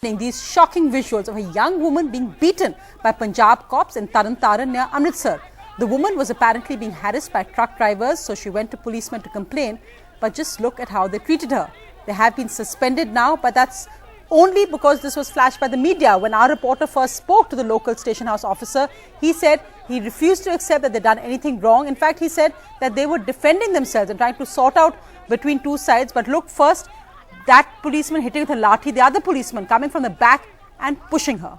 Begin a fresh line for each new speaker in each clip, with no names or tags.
These shocking visuals of a young woman being beaten by Punjab cops in Taran near Amritsar. The woman was apparently being harassed by truck drivers, so she went to policemen to complain. But just look at how they treated her. They have been suspended now, but that's only because this was flashed by the media. When our reporter first spoke to the local station house officer, he said he refused to accept that they'd done anything wrong. In fact, he said that they were defending themselves and trying to sort out between two sides. But look first, that policeman hitting with a lathi, the other policeman coming from the back and pushing her.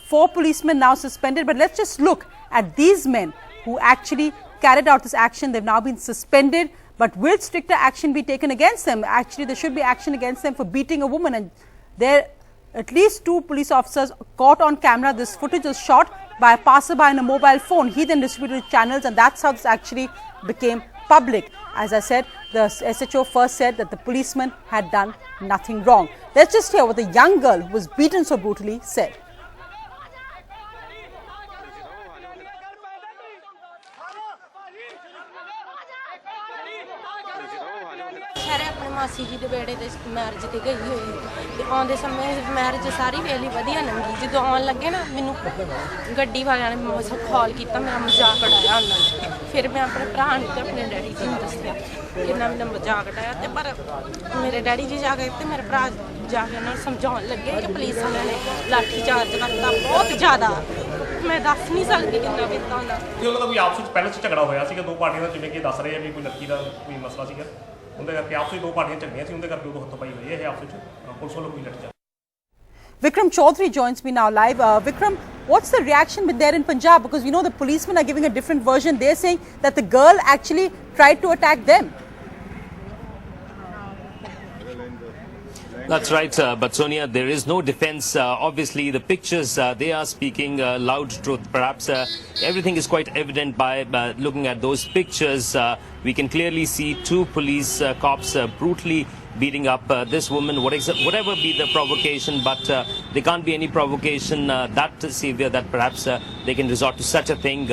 4 policemen now suspended, but let's just look at these men who actually carried out this action. They've now been suspended, but will stricter action be taken against them? Actually, there should be action against them for beating a woman, and there at least 2 police officers caught on camera. This footage was shot by a passerby in a mobile phone. He then distributed channels, and that's how this actually became public. As I said, the SHO first said that the policeman had done nothing wrong. Let's just hear what the young girl who was beaten so brutally said.
अपने मासी जी के बेड़े के marriage से गई हुई तो आते समय मैरिज सारी वेली वधिया लंघी जो आन लगे ना मैनू गड्डी वाले ने कॉल किया मेरा मजाक उड़ाया उन्होंने फिर मैं अपने भरा ने तो अपने डैडी जी ने दसिया कि मेरा मजाक उड़ाया तो पर मेरे डैडी जी जाके तो मेरे भरा जाके उन्होंने समझाने लगे कि पुलिस वाले ने लाठी चार्ज करता बहुत ज़्यादा मैं दस नहीं सकती कितना किता उन्होंने
कोई आपस में पहले झगड़ा होया सी दो पार्टियां का जिवें कि दस रहे हैं भी कोई लड़की का कोई मसला सीगा उनके करके आपस में 2 पार्टियां झगड़ियां सी उनके करके वो हत्थोपाई हुई है आपस में पुलिस वालों कोई लड़
Vikram Chaudhary joins me now live. Vikram, what's the reaction been there in Punjab? Because we know the policemen are giving a different version. They're saying that the girl actually tried to attack them.
That's right, but Sonia, there is no defense. Obviously, the pictures, they are speaking loud truth. Perhaps everything is quite evident by looking at those pictures. We can clearly see 2 police cops brutally beating up this woman, whatever be the provocation, but there can't be any provocation that severe that perhaps they can resort to such a thing.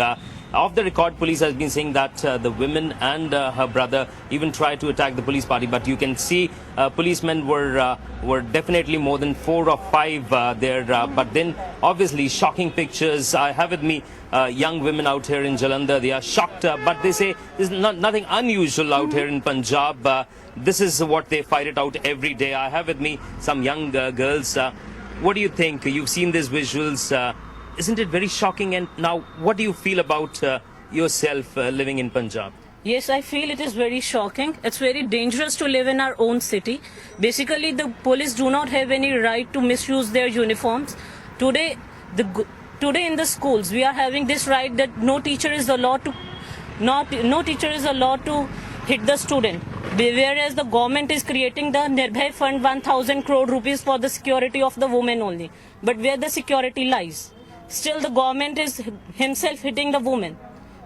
Off the record, police has been saying that the woman and her brother even tried to attack the police party, but you can see policemen were definitely more than 4 or 5 there. But then, obviously, shocking pictures. I have with me young women out here in Jalandhar. They are shocked, but they say there's nothing unusual out here in Punjab. This is what they fight it out every day. I have with me some young girls. What do you think? You've seen these visuals. Isn't it very shocking? And now, what do you feel about yourself living in Punjab?
Yes, I feel it is very shocking. It's very dangerous to live in our own city. Basically, the police do not have any right to misuse their uniforms. Today in the schools, we are having this right that no teacher is allowed to hit the student. Whereas the government is creating the Nirbhay Fund 1,000 crore rupees for the security of the women only. But where the security lies? Still, the government is himself hitting the woman.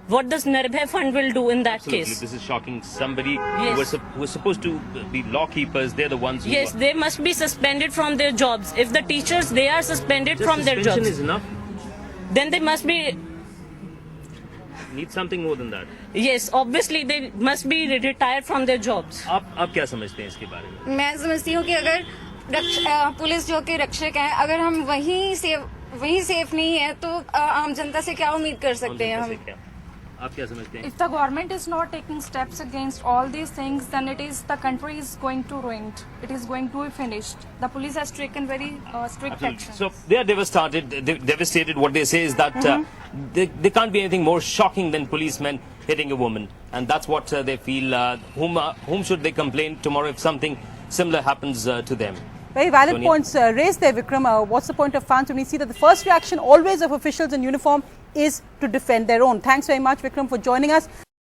What does Nirbhay Fund will do in that
Absolutely.
case?
This is shocking. Somebody
Yes.
who was supposed to be law keepers, they're the ones who...
Yes, they must be suspended from their jobs. If the teachers, they are suspended
Just
from their
suspension
jobs.
is enough.
Then they must be,
Need something more than that.
yes, obviously they must be retired from their jobs.
आप क्या समझते हैं इसके बारे में?
मैं समझती हूँ कि अगर पुलिस जो कि रक्षक है, अगर हम वहीं सेफ नहीं है तो आम जनता से क्या उम्मीद कर सकते हैं हम?
आप क्या समझते हैं?
If the government is not taking steps against all these things, then the country is going to ruin. It is going to be finished. The police has taken very strict action.
So they are devastated. What they say is that there can't be anything more shocking than policemen hitting a woman, and that's what they feel. Whom should they complain tomorrow if something similar happens to them?
Very valid
Sonia?
points raised there, Vikram. What's the point of fans when we see that the first reaction always of officials in uniform is to defend their own? Thanks very much, Vikram, for joining us.